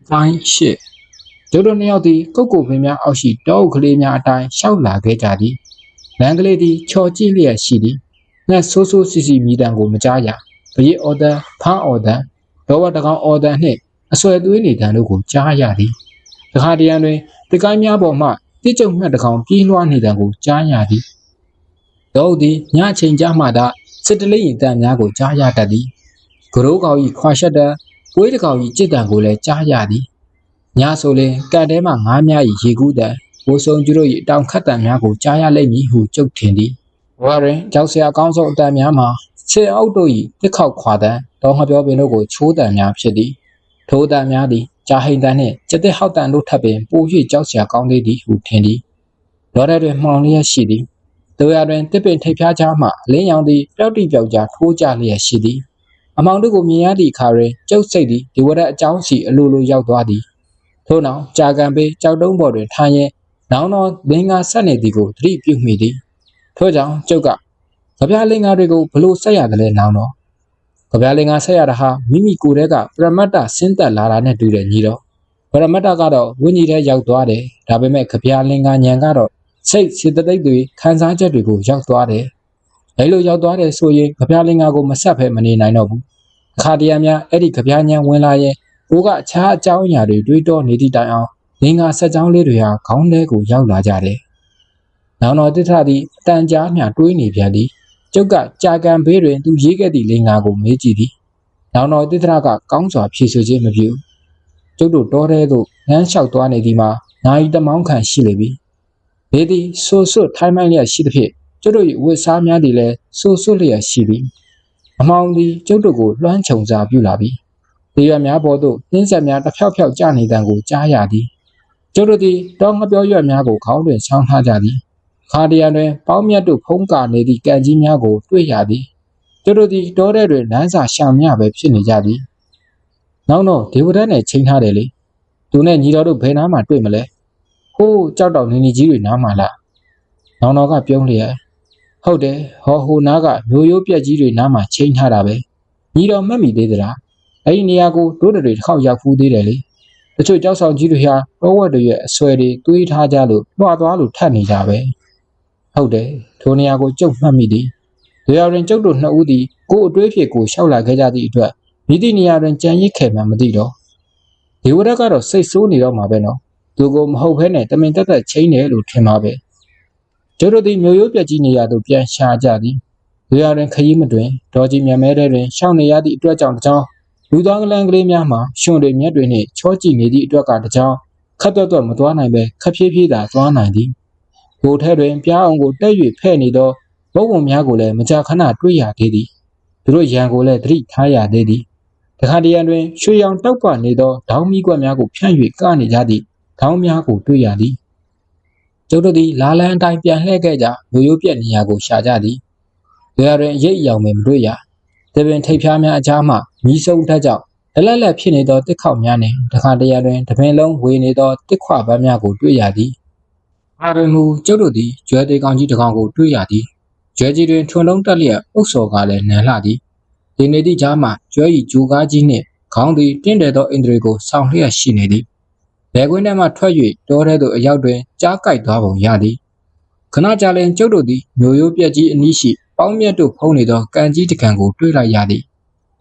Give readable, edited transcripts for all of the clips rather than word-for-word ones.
Fine shit ကျုပ်တို့နှစ်ယောက်သည်ကုတ်ကိုပင်များအောက်ရှိတောအုပ်ကလေးများအတိုင်းရှောက်လာခဲ့ကြသည်လမ်းကလေးသည်ချော်ကြည့်လျက်ရှိသည်ငှက်ဆိုးဆိုးစီစီမြည်တံကိုမကြားရပရိအော်တန်ဖားအော်တန်လောဘတကောင်အော်တန်နှင့်အဆွဲသွေးနေတံတို့ကိုကြားရသည်တခါတရံတွင်တကိုင်းများပေါ်မှတိကျုံငှက်တကောင်ပြေးလွှားနေတံကိုကြားရသည်တောအုပ်သည်ညအချိန်ကြားမှသာစစ်တလိရင်တန်များကိုကြားရတတ်သည်ဂရိုးကောင်၏ခွာရှက်တံပွေးတကောင်၏ကြစ်တံကိုလည်းကြားရသည်ညဆိုလင်ကတ်ထဲမှငါးများ၏ရေကူးတံဘိုးဆုံကျတို့၏တောင်ခတ်တံများကိုကြားရလိမ့်မည်ဟုကြုတ်ထင်သည်ဘဝတွင်ကြောက်စရာအကောင်းဆုံးအတန်များမှာခြေအုပ်တို့၏တစ်ခေါက်ခွာတံတောငှက်ပြောပင်တို့ကိုချိုးတံများဖြစ်သည်ထိုးတံများသည်ကြာဟိန်တံနှင့်ကျက်တဲ့ဟောက်တံတို့ထပ်ပင်ပို၍ကြောက်စရာကောင်းသေးသည်ဟုထင်သည်လောထဲတွင်မှောင်လျက်ရှိသည်တို့ရတွင်တစ်ပင်ထိပ်ဖျားချမှလင်းရောင်သည်ပျောက်တိပျောက်ကြားထိုးကြလျက်ရှိသည်အမောင်တို့ကိုမြင်ရသည့်အခါတွင်ကျုပ်စိတ်သည်ဒီဝရအကြောင်းစီအလိုလိုရောက်သွားသည်ထို့နောက်ကြာကန်ပေးကြောက်တုံးပေါ်တွင်ထိုင်ရင်နောင်တော်လင်္ကာဆက်နေသည်ကိုသတိပြုမိသည်ထို့ကြောင့်ကျုပ်ကကြပြလင်္ကာတွေကိုဘလို့ဆက်ရတယ်လဲနောင်တော်ကြပြလင်္ကာဆက်ရတာဟာမိမိကိုယ်တည်းကပရမတ္တဆင်းသက်လာတာနဲ့တူတယ်ညီတော်ပရမတ္တကတော့ဝိညာဉ်ထဲရောက်သွားတယ်ဒါပေမဲ့ကြပြလင်္ကာဉာဏ်ကတော့စိတ်စေတသိက်တွေခံစားချက်တွေကိုရောက်သွားတယ်အဲလိုရောက်သွားတယ်ဆိုရင်ကြပြလင်္ကာကိုမဆက်ဖဲမနေနိုင်တော့ဘူးအခါတရံများအဲ့ဒီကြပြဉာဏ်ဝင်လာရင်ကိုကအခြားအကြောင်းအရာတွေတွေးတောနေသည့်တိုင်အောင်လင်္ကာဆက်ကြောင်းလေးတွေဟာခေါင်းထဲကိုရောက်လာကြတယ်။နောင်တော်တိထသည်အတန်ကြားမြတွေးနေပြန်သည်။ကျုပ်ကကြာကန်ဘေးတွင်သူရေးခဲ့သည့်လင်္ကာကိုမေးကြည့်သည်။နောင်တော်တိထကကောင်းစွာဖြေဆိုခြင်းမပြု။ကျုပ်တို့တောထဲသို့လမ်းလျှောက်သွားနေသည်မှာနိုင်တမောင်းခံရှိလေပြီ။ဘေးသည်ဆိုဆွတ်ထိုင်းမိုင်းလျက်ရှိသဖြင့်ကျုပ်တို့၏ဝတ်စားများသည်လည်းဆိုဆွတ်လျက်ရှိသည်။အမောင်သည်ကျုပ်တို့ကိုလွှမ်းခြုံစားပြုလာပြီ။ဒီရွက်များပေါ်သို့နှင်းဆက်များတစ်ဖျောက်ဖျောက်ကျနေတံကိုကြားရသည်ကျုပ်တို့သည်တောငှက်ပြောရွက်များကိုခေါင်းတွင်ဆောင်းထားကြသည်ခါတရံတွင်ပေါင်းမြတ်တို့ဖုံးကာနေသည့်ကံကြီးများကိုတွေ့ရသည်ကျုပ်တို့သည်တောထဲတွင်လမ်းစာရှောင်မြပဲဖြစ်နေကြသည်နောက်တော့ဒေဝဒတ်နဲ့ချိန်ထားတယ်လေသူနဲ့ညီတော်တို့ဘယ်နားမှာတွေ့မလဲဟိုးကြောက်တောင်နေနေကြီးတွေနားမှာလားနောင်တော်ကပြုံးလျက်ဟုတ်တယ်ဟောဟိုနားကမျိုးရိုးပြက်ကြီးတွေနားမှာချိန်ထားတာပဲညီတော်မှတ်မိသေးသလားအဲ့ဒီနေရာကိုတို့တွေတစ်ခေါက်ရောက်ဖူးသေးတယ်လေတချို့ကြောက်ဆောင်ကြီးတွေဟာတောဝက်တွေရဲ့အဆွဲတွေတွေးထားကြလို့လွှတ်သွားလို့ထပ်နေကြပဲဟုတ်တယ်ထိုနေရာကိုကျုပ်မှတ်မိသည်ဒီရရင်ကျုပ်တို့နှစ်ဦးသည်ကိုယ်အတွေးဖြစ်ကိုရှောက်လာခဲ့ကြသည့်အတွက်မိသည့်နေရာတွင်ကြံရစ်ခဲ့မှမသိတော့ဒီဝရက်ကတော့စိတ်ဆိုးနေတော့မှာပဲနော်သူကိုမဟုတ်ဘဲနဲ့တမင်တက်တက်ချင်းတယ်လို့ထင်ပါပဲကျုပ်တို့သည်မျိုးရိုးပြက်ကြီးနေရာသို့ပြန်ရှာကြသည်ဒီရရင်ခရီးမတွင်ဒေါ်ကြီးမြမဲတဲတွင်ရှောက်နေရသည့်အတွက်ကြောင့်တကြောင်လူသားကလန်ကလေးများမှာရှင်တွေမြက်တွေနှင့်ချောကြည့်နေသည့်အတွက်ကတကြောင်ခက်တွတ်မသွားနိုင်ပဲခက်ဖြည်းဖြည်းသာသွားနိုင်သည်ဘိုထဲတွင်ပြားအောင်ကိုတက်၍ဖဲ့နေသောဘုံဘုံများကိုလည်းမကြာခဏတွေ့ရသေးသည်သူတို့ရန်ကိုလည်းသတိထားရသေးသည်တခါတရံတွင်ရွှေရောင်တောက်ပနေသောဒေါင်းမီးကွက်များကိုဖြန့်၍ကနေကြသည့်ခေါင်းများကိုတွေ့ရသည်ကျုပ်တို့သည်လာလန်းအတိုင်းပြန်လှည့်ခဲ့ကြမျိုးရိုးပြက်နေရာကိုရှာကြသည်ဒီရတွင်ရိတ်အယောင်ပင်မတွေ့ရတပင်ထိပ်ဖျားများအကြားမှမီးစုံထက်ကြောင့်လက်လက်ဖြစ်နေသောတစ်ခေါက်များနှင့်တခါတရံတွင်တပင်လုံးဝေနေသောတစ်ခွပန်းများကိုတွေ့ရသည်အားတွင်မူကျုပ်တို့သည်ကျွဲသေးကောင်ကြီးတစ်ကောင်ကိုတွေ့ရသည်ကျွဲကြီးတွင်ထွန်လုံးတက်လျက်အုပ်စော်ကလည်းနံလှသည်ဒီနေသည့်ကြားမှကျွဲ၏ဂျိုကားကြီးနှင့်ခေါင်းသည်တင့်တယ်သောအင်္ဒရီကိုဆောင်လျက်ရှိနေသည်လယ်ကွင်းထဲမှထွက်၍တောထဲသို့အရောက်တွင်ကြားကိုက်သွားပုံရသည်ခဏကြာလျင်ကျုပ်တို့သည်မျိုးရိုးပြက်ကြီးအနီးရှိပေါင်းမြတ်တို့ဖုံးနေသောကံကြီးတစ်ကံကိုတွေ့လိုက်ရသည်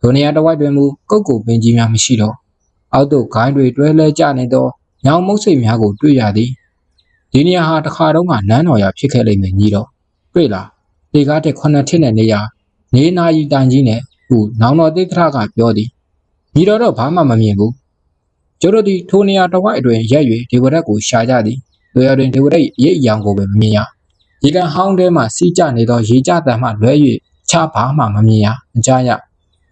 ထိုနေရာတစ်ဝိုက်တွင်မူကုတ်ကိုပင်ကြီးများမရှိတော့အောက်သို့ဂိုင်းတွေတွဲလဲကျနေသောညောင်မုတ်ဆိတ်များကိုတွေ့ရသည်ဒီနေရာဟာတစ်ခါတုန်းကနန်းတော်ရာဖြစ်ခဲ့လိမ့်မယ်ညီတော်တွေ့လားဒီကားတဲ့ခုနှစ်ထစ်တဲ့နေရာနေနာရီတိုင်ကြီးနဲ့ဟုနောင်တော်တိတ်ထကပြောသည်ညီတော်တော့ဘာမှမမြင်ဘူးကျတို့သည်ထိုနေရာတစ်ဝိုက်အတွင်ရက်၍ဒေဝရက်ကိုရှာကြသည်တို့ရတွင်ဒေဝရက်ရိတ်အယောင်ကိုပဲမမြင်ရရေကန်ဟောင်းထဲမှစီးကျနေသောရေကြတံမှလွဲ၍ခြားဘာမှမမြင်ရမကြားရ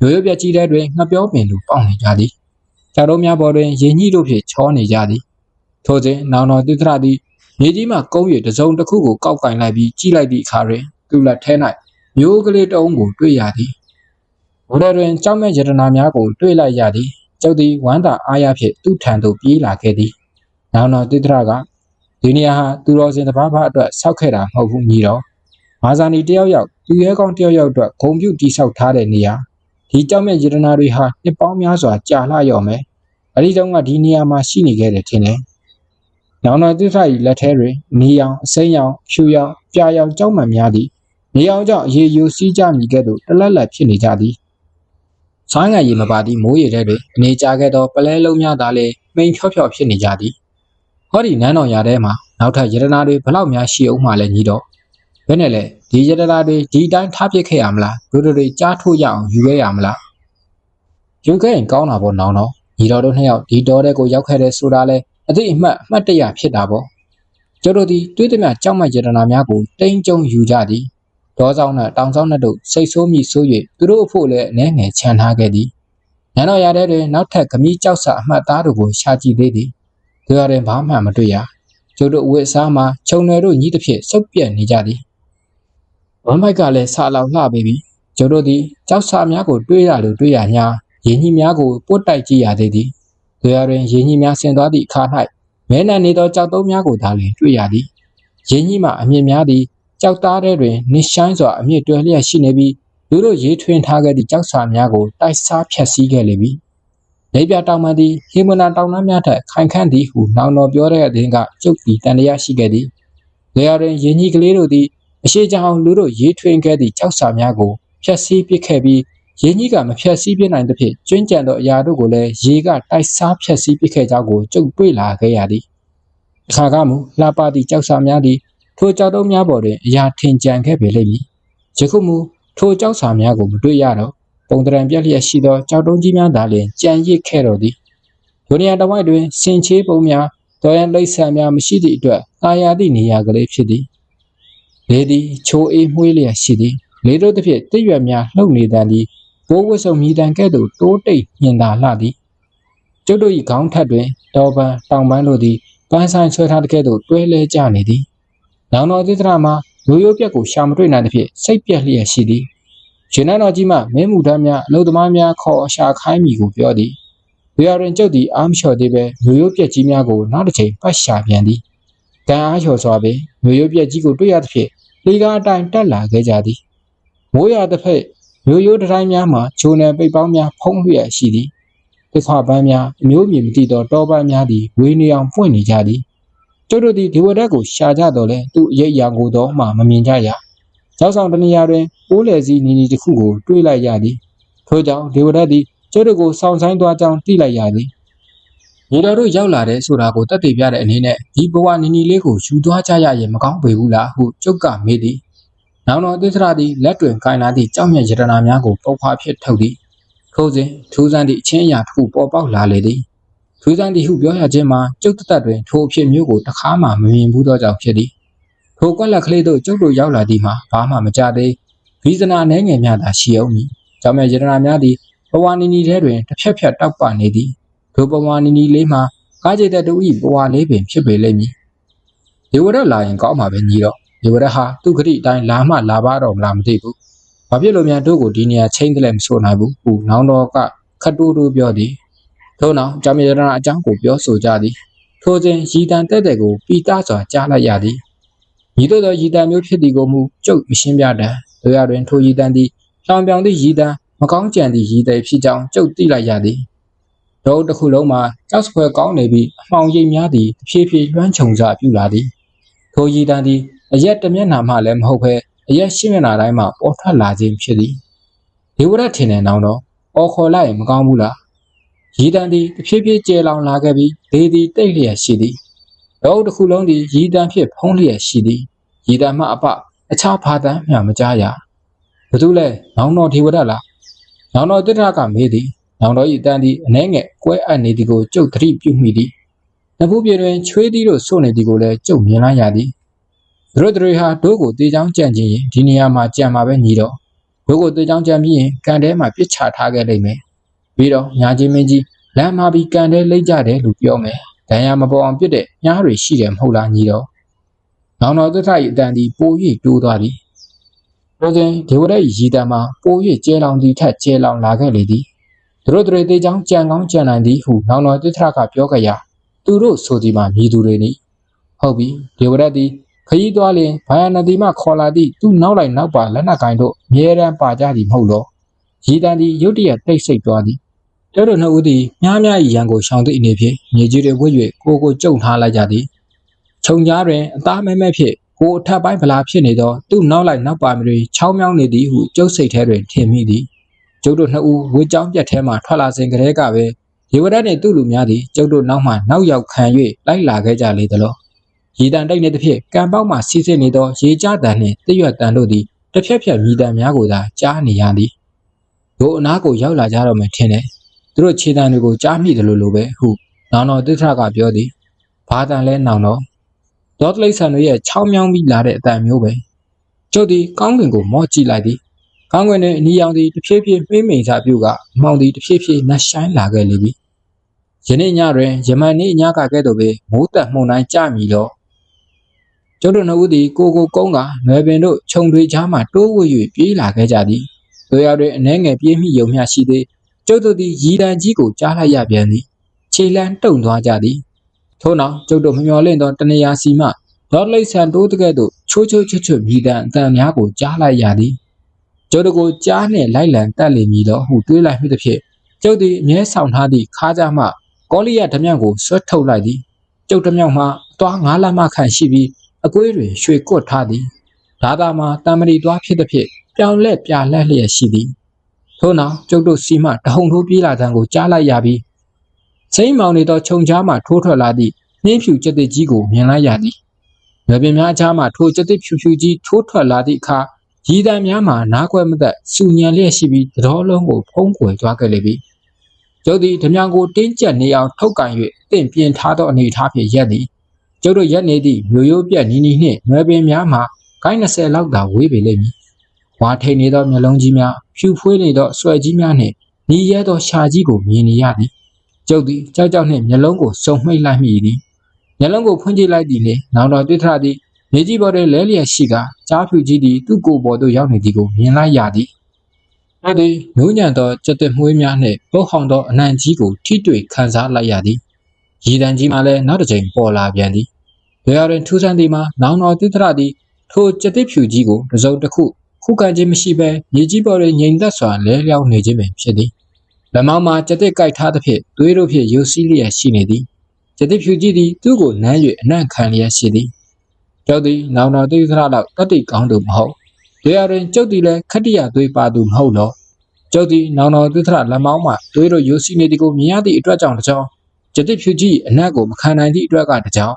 ရိုးရိုးပြက်ကြီးတဲ့တွင်ငှက်ပြောပင်လိုပေါက်နေကြသည်ခြေတော်များပေါ်တွင်ရေညှိတို့ဖြင့်ချောနေကြသည်ထို့စဉ်နောင်တော်တိထသည်မြေကြီးမှကုန်း၍တစုံတစ်ခုကိုကောက်ကင်လိုက်ပြီးကြည့်လိုက်သည့်အခါတွင်သူ့လက်ထဲ၌မျိုးကလေးတအုံးကိုတွေ့ရသည်ဘုရားတွင်ကြောက်မဲ့ယတနာများကိုတွေ့လိုက်ရသည်ကျုပ်သည်ဝမ်းသာအားရဖြင့်သူ့ထံသို့ပြေးလာခဲ့သည်နောင်တော်တိထကဒီနေရာဟာသူတော်စင်တစ်ပါးအတွက်ဆောက်ခဲ့တာမဟုတ်ဘူးညီတော်မာဇာနီတယောက်ယောက်သူရဲကောင်းတယောက်ယောက်အတွက်ဂုံပြုတိဆောက်ထားတဲ့နေရာဒီကြောက်မဲ့ယတနာတွေဟာနှစ်ပေါင်းများစွာကြာလှရော့မယ် အဒီကြောင့်ကဒီနေရာမှာရှိနေခဲ့တယ်ထင်တယ်။နောင်တော်သစ္စာ၏လက်ထဲတွင်နေရောင်အစိမ်းရောင်ဖြူရောင်ပြာရောင်ကြောက်မှန်များသည်နေရောင်ကြောင့်ရေယိုစီးကြမိခဲ့သို့တလက်လက်ဖြစ်နေကြသည်။ဆိုင်းငံရေမပါသည့်မိုးရေထဲတွင်အနေကျခဲ့သောပလဲလုံးများသာလေမိန်ဖြော့ဖြော့ဖြစ်နေကြသည်။ဟောဒီနန်းတော်ရာထဲမှာနောက်ထပ်ယတနာတွေဘလောက်များရှိအောင်မှလည်းညီတော့ဘယ်နဲ့လဲဒီယတနာတွေဒီတိုင်းထားပစ်ခဲ့ရမလားတို့တွေကြားထိုးရအောင်ယူခဲ့ရမလားယူခဲ့ရင်ကောင်းတာပေါ့နောင်တော်ညီတော်တို့နှစ်ယောက်ဒီတော်တဲ့ကိုရောက်ခဲ့တဲ့ဆိုတာလဲအသိအမှတ်တရဖြစ်တာပေါ့ကျတို့ဒီတွေးသမျှကြောက်မယတနာများကိုတိမ်ကြုံယူကြသည်ဒေါဆောင်နဲ့တောင်ဆောင်နဲ့တို့စိတ်ဆိုးမိဆိုး၍သူတို့အဖို့လည်းအနေငယ်ခြံထားခဲ့သည်နန်းတော်ရာထဲတွင်နောက်ထပ်ဂမီးကြောက်စာအမှတ်သားတို့ကိုရှာကြည့်သေးသည်သူရရင်ဘာမှမတွေ့ရကျတို့အဝတ်အစားမှာခြုံနယ်တို့ညီးတစ်ဖြစ်စုပ်ပြက်နေကြသည်ဝမ်မိုက်ကလည်းဆာလောင်လှပေပြီကျတို့သည်ကြောက်စာများကိုတွေးရလို့တွေးရညာရင်းကြီးများကိုပုတ်တိုက်ကြည့်ရသေးသည်သူရရင်ရင်းကြီးများဆင်သွားသည့်အခါ၌မဲနံနေသောကြောက်တုံးများကိုသာလျှင်တွေ့ရသည်ရင်းကြီးမှအမြင့်များသည်ကြောက်သားထဲတွင်နစ်ရှိုင်းစွာအမြင့်တွဲလျက်ရှိနေပြီးလူတို့ရေးထွင်းထားခဲ့သည့်ကြောက်စာများကိုတိုက်စားဖျက်ဆီးခဲ့လေပြီလေပြတောင်မှန်သည်ဟေမနာတောင်နှမ်းများထက်ခိုင်ခန့်သည်ဟုနောင်တော်ပြောတဲ့အသည်ကကျုပ်သည်တန်တရားရှိခဲ့သည်လေယာတွင်ရင်းကြီးကလေးတို့သည်အရှိကြောင်လူတို့ရေးထွင်းခဲ့သည့်ကြောက်စာများကိုဖျက်ဆီးပစ်ခဲ့ပြီးရင်းကြီးကမဖျက်ဆီးပြနိုင်သဖြင့်ကျွင်းကြံသောအရာတို့ကိုလည်းရေကတိုက်စားဖျက်ဆီးပစ်ခဲ့ကြောင်းကိုကျုပ်တွေ့လာခဲ့ရသည်အခါကမူလှပသည့်ကြောက်စာများသည်ထိုကြောက်တုံးများပေါ်တွင်အရာထင်ကြံခဲ့ပေလိမ့်မည်ယခုမူထိုကြောက်စာများကိုမတွေ့ရတော့ပုံတရံပြက်လျက်ရှိသောကြောက်တုံးကြီးများသာလျှင်ကြံရစ်ခဲ့တော်သည်ဒုနီယာတဝိုက်တွင်စင်ချေးပုံများတော်ရန်လိပ်ဆန်များမရှိသည့်အတွက်တာယာသည့်နေရာကလေးဖြစ်သည်လေသည်ချိုးအေးမှွေးလျက်ရှိသည်လေတို့တစ်ဖြစ်တစ်ရွက်များလှုပ်နေတန်သည်ဘိုးဝှဆုံမြည်တန်ကဲ့သို့တိုးတိတ်မြင်သာလှသည်ကျုပ်တို့၏ခေါင်းထက်တွင်တော်ပန်းတောင်ပန်းတို့သည်ပန်းဆိုင်ဆွဲထားတဲ့ကဲ့သို့တွဲလဲကျနေသည်နောင်တော်သစ္စာမှာရိုးရိုးပြက်ကိုရှာမတွေ့နိုင်သဖြင့်စိတ်ပြက်လျက်ရှိသည်ရှင်နန်းတော်ကြီးမှမင်းမှုထမ်းများအလုပ်သမားများခေါ်အရှာခိုင်းမိကိုပြောသည်ဒီရရင်ကျုပ်သည်အားမလျှော်သေးပဲရိုးရိုးပြက်ကြီးများကိုနောက်တစ်ချိန်ပတ်ရှာပြန်သည်ကံအားလျှော်စွာပင်ရိုးရိုးပြက်ကြီးကိုတွေ့ရသဖြင့်လေကားအတိုင်းတက်လာခဲ့ကြသည်မိုးရတစ်ဖက်ရိုးရိုးတိုင်းများမှာဂျိုနယ်ပိတ်ပေါင်းများဖုံးလျက်ရှိသည်သစ္စာပန်းများအမျိုးမြင်မသိသောတောပန်းများသည်ဝေနေအောင်ပွင့်နေကြသည်ကျုပ်တို့သည်ဒီဝရက်ကိုရှာကြတော့လဲသူ့အရေးအရာကိုတော့မှမမြင်ကြရကျောက်ဆောင်တနေရာတွင်ပိုးလေစီနီနီတစ်ခုကိုတွေးလိုက်ရသည်ထို့ကြောင့်ဒီဝရက်သည်ကျုပ်တို့ကိုစောင့်ဆိုင်သွားကြောင်းသိလိုက်ရသည်ညီတော်တို့ရောက်လာတဲ့ဆိုတာကိုတက်တည်ပြတဲ့အနေနဲ့ဒီဘဝနီနီလေးကိုယူသွားကြရရင်မကောင်းပေဘူးလားဟုကျုပ်ကမေးသည်နောင်တော်သစ္စာသည်လက်တွင်ကိုင်လာသည့်ကြောက်မြတ်ယတနာများကိုပုတ်ဖွာဖြစ်ထုတ်သည်ထို့စဉ်ထူးဆန်းသည့်အချင်းအရာတစ်ခုပေါ်ပေါက်လာလေသည်ထူးဆန်းသည့်ဟုပြောရခြင်းမှာကျုပ်သက်တွင်ထိုအဖြစ်မျိုးကိုတစ်ခါမှမမြင်ဘူးသောကြောင့်ဖြစ်သည်ထိုကွက်လက်ကလေးတို့ကျုပ်တို့ရောက်လာသည်မှာဘာမှမကြသေးဗီဇနာနှဲငယ်များသာရှိအောင်မည်ကြောင့်မြတ်ယတနာများသည်ဘဝနီနီထဲတွင်တစ်ဖြက်ဖြက်တောက်ပနေသည်ထိုဘဝနီနီလေးမှာကားကြိတ်တဲ့တူ၏ဘဝလေးပင်ဖြစ်ပေလိမ့်မည်ဒီဝရက်လာရင်ကောင်းမှာပဲညီတော့ဒီဝရက်ဟာသူ့ခရီးအတိုင်းလာမှလာပါတော့မလားမသိဘူးဘာဖြစ်လို့များတို့ကိုဒီနေရာချင်းတယ်လဲမဆိုနိုင်ဘူးဟုနောင်တော်ကခတ်တိုးတိုးပြောသည်ထို့နောက်ကြောင့်မြတ်ယတနာအကြောင်းကိုပြောဆိုကြသည်ထိုစဉ်ရည်တန်တဲ့ကိုပီတာစွာကြားလိုက်ရသည်ညီတို့သောရည်တန်မျိုးဖြစ်သည်ကိုမူကျုပ်မရှင်းပြတတ်တို့ရတွင်ထိုရည်တန်သည်လောင်ပြောင်သည့်ရည်တန်မကောင်းကြံသည့်ရည်သည်ဖြစ်ကြောင်းကျုပ်သိလိုက်ရသည်တို့တစ်ခုလုံးမှာကြောက်စပွဲကောင်းနေပြီးအမှောင်ရိပ်များသည်ဖြည်းဖြည်းလွှမ်းခြုံစွာပြူလာသည်ထိုရည်တန်သည်အရက်တစ်မျက်နှာမှလည်းမဟုတ်ဘဲအရက်ရှင်းမျက်နှာတိုင်းမှာပေါ်ထွက်လာခြင်းဖြစ်သည်ဒီဝရက်ထင်တဲ့နောင်တော့အော်ခေါ်လိုက်ရင်မကောင်းဘူးလားရည်တန်သည်ဖြည်းဖြည်းကျဲလောင်လာခဲ့ပြီးဒေသည်တိတ်လျက်ရှိသည်တို့တစ်ခုလုံးသည်ရည်တန်ဖြစ်ဖုံးလျက်ရှိသည်ရည်တန်မှအပအခြားဘာတမ်းမျှမကြားရဘသူလဲနောင်တော်ဒီဝရက်လားနောင်တော်တိတ္တကမေးသည်နောင်တော်၏တန်သည်အနှဲငယ်ကွဲအပ်နေသည်ကိုကျုပ်သတိပြုမိသည်နဖူးပြေတွင်ချွေးသည်တို့ဆို့နေသည်ကိုလည်းကျုပ်မြင်လိုက်ရသည်တို့တွေဟာတို့ကိုတေချောင်းကြံ့ခြင်းရင်ဒီနေရာမှာကြံမှာပဲညီတော့တို့ကိုတေချောင်းကြံပြီးရင်ကန်ထဲမှာပြစ်ချထားခဲ့လိမ့်မယ်ပြီးတော့ညာချင်းမင်းကြီးလမ်းမှာပြီးကန်ထဲလိမ့်ကြတယ်လို့ပြောမယ်ဒဏ်ရာမပေါ်အောင်ပြစ်တဲ့ညားတွေရှိတယ်မဟုတ်လားညီတော့နောင်တော်သစ္စာ၏အတန်သည်ပို၍တိုးသွားသည်တို့စဉ်ဒီဝရက်၏ရည်တန်မှာပို၍ကျဲလောင်သည်ထက်ကျဲလောင်လာခဲ့လေသည်တို့တွေတေချောင်းကြံကောင်းကြံနိုင်သည်ဟုနောင်တော်သစ္စာကပြောကြရာသူတို့ဆိုသည်မှာမြည်သူတွေနိဟုတ်ပြီဒီဝရက်သည်ခရီးသွားလျင်ဘာယနတိမှခေါ်လာသည့်သူ့နောက်လိုက်နောက်ပါလက်နက်ကိုင်တို့အမြဲတမ်းပါကြသည်မဟုတ်တော့ရည်တန်သည်ရုတ်တရက်တိတ်ဆိတ်သွားသည် ကျောက်တို့နှစ်ဦးသည်များများ၏ရန်ကိုရှောင်သည့်အနေဖြင့်မြေကြီးတွေဝှက်၍ကိုကျုံထားလိုက်ကြသည်ခြုံကြားတွင်အသားမဲမဲဖြင့်ကိုအထက်ပိုင်းဗလာဖြစ်နေသောသူ့နောက်လိုက်နောက်ပါမတွေချောင်းမြောင်းနေသည်ဟုကျုပ်စိတ်ထဲတွင်ထင်မိသည်ကျုပ်တို့နှစ်ဦးဝေကြောင်းပြတ်ထဲမှထွက်လာစဉ်ကတည်းကပဲရေဝရနှင့်သူ့လူများသည်ကျုပ်တို့နောက်မှနောက်ရောက်ခံ၍လိုက်လာခဲ့ကြလေသလောရေတံတိတ်နေသဖြင့်ကံပေါက်မှစီးစစ်နေသောရေကြတန်နှင့်တရွတ်တန်တို့သည်တစ်ဖြက်ဖြက်မြည်တံများကိုသာကြားနေရသည်တို့အနားကိုရောက်လာကြတော့မှထင်တယ်သူတို့ခြေတံတွေကိုကြားမိတယ်လို့ပဲဟုနောင်တော်တိထကပြောသည်ဘာတန်လဲနောင်တော်ဒေါ်တလိဆန်တို့ရဲ့ချောင်းမြောင်းပြီးလာတဲ့အတန်မျိုးပဲကျုပ်သည်ကောင်းကင်ကိုမော့ကြည့်လိုက်သည်ကောင်းကင်တွင်အနီရောင်သည်တစ်ဖြည်းဖြည်းမှိမ့်မိန်စာပြုတ်ကအမောင်သည်တစ်ဖြည်းဖြည်းနှဆိုင်လာခဲ့လေပြီယနေ့ညတွင်ယမန်နေ့ညကကဲ့သို့ပဲမိုးတက်မှုန်တိုင်းကြမီတော့ကျုပ်တို့နှစ်ဦးသည်ကိုကုန်းကနွယ်ပင်တို့ခြုံတွေချားမှတိုးဝှ၍ပြေးလာခဲ့ကြသည်တို့ရတွင်အနှဲငယ်ပြေးမိယုံမျှရှိသေးကျုပ်တို့သည်ရီတန်ကြီးကိုကြားလိုက်ရပြန်သည်ခြေလန်းတုံသွားကြသည်ထို့နောက်ကျုပ်တို့မမျှော်လင့်သောတနေရာစီမှဒေါ်လိဆန်တိုးတကဲ့သို့ချိုးချွတ်မြည်တံအတန်များကိုကြားလိုက်ရသည်ကျုပ်တို့ကိုကြားနှင့်လိုက်လံတက်လေမည်တော့ဟုတွေးလိုက်မိသဖြင့်ကျုပ်သည်အမြဲဆောင်ထားသည့်ခါးကြားမှကောလိယဓမြောင်ကိုဆွတ်ထုတ်လိုက်သည်ကျုပ်ဓမြောင်မှာအသွား9လမှခန့်ရှိပြီးအကွေးတွင်ရွှေကွတ်ထားသည်ဒါသာမှာတံမဏိသွားဖြစ်သဖြင့်ပြောင်လက်ပြလက်လျက်ရှိသည်ထို့နောက်ကျုပ်တို့စီမှတဟုန်ထိုးပြေးလာတံကိုကြားလိုက်ရပြီးစိမ့်မောင်နေသောခြုံကြားမှထိုးထွက်လာသည့်နှင်းဖြူကျက်သစ်ကြီးကိုမြင်လိုက်ရသည်ရွယ်ပင်များကြားမှထိုကျက်သစ်ဖြူကြီးထိုးထွက်လာသည့်အခါရီတံများမှာနားကွက်မသက်စူညံလျက်ရှိပြီးသတော်လုံးကိုဖုံးကွယ်သွားခဲ့လေပြီကျုပ်သည်ဓမြောင်ကိုတင်းကျပ်နေအောင်ထုတ်ကန်၍အသင့်ပြင်ထားသောအနေအထားဖြင့်ရက်သည်ကျုပ်တို့ရက်နေသည့်မျိုးရိုးပြက်နီနှင့်ရွယ်ပင်များမှာဂိုင်း20လောက်သာဝေးပေလိမ့်မည်ဝါထိန်နေသောမျက်လုံးကြီးများဖြူဖွေးနေသောဆွဲကြီးများနှင့်နီးရဲသောရှာကြီးကိုမြင်နေရသည်ကျုပ်သည်ကြောက်နှင့်မျက်လုံးကိုစုံမှိတ်လိုက်မိသည်မျက်လုံးကိုဖွင့်ကြည့်လိုက်သည်နှင့်နောင်တော်တွေ့ထသည်မြေကြီးပေါ်တွင်လဲလျက်ရှိကကြားဖြူကြီးသည်သူ့ကိုယ်ပေါ်သို့ရောက်နေသည်ကိုမြင်လိုက်ရသည်အဲ့ဒီနူးညံ့သောကြက်သွေးမွေးများနှင့်ပုတ်ဟောင်သောအနံ့ကြီးကိုထိတွေ့ခံစားလိုက်ရသည်ရည်တန်ကြီးမှလည်းနောက်တစ်ချိန်ပေါ်လာပြန်သည်ဘယ်တွင်ထူးဆန်းသည်မှာနောင်တော်တိထသည်ထိုကြက်သွေးဖြူကြီးကိုတစုံတစ်ခုခုခံခြင်းမရှိဘဲမြေကြီးပေါ်တွင်ငြိမ်သက်စွာလဲလျောင်းနေခြင်းပင်ဖြစ်သည်လက်မောင်းမှာကြက်သွေးကိုက်ထားသဖြင့်သွေးတို့ဖြင့်ယူစည်းလျက်ရှိနေသည်ကြက်သွေးဖြူကြီးသည်သူ့ကိုနမ်း၍အနံ့ခံလျက်ရှိသည်ကျုပ်သည်နောင်တော်တိထလောက်တတိကောင်းသူမဟုတ်တရားတွင်ကျုပ်သည်လည်းခတ္တိယသွေးပါသူမဟုတ်တော့ကျုပ်သည်နောင်တော်တိထလက်မောင်းမှသွေးတို့ယူစည်းနေသည်ကိုမြင်ရသည့်အတွက်ကြောင့်တကြောင်ကြက်သွေးဖြူကြီးအနံ့ကိုမခံနိုင်သည့်အတွက်ကတကြောင်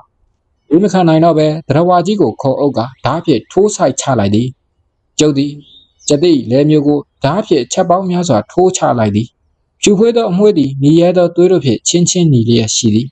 ဒီမခံနိုင်တော့ပဲတရဝါကြီးကိုခေါ်အုပ်ကဓာတ်ဖြင့်ထိုးဆိုင်ချလိုက်သည်ကျုပ်သည်ကျက်သွေးလဲမျိုးကိုဓာတ်ဖြင့်ချက်ပေါင်းများစွာထိုးချလိုက်သည်ဖြူဖွေးသောအမွှေးသည်နီရဲသောသွေးတို့ဖြင့်ချင်းနီလျက်ရှိသည်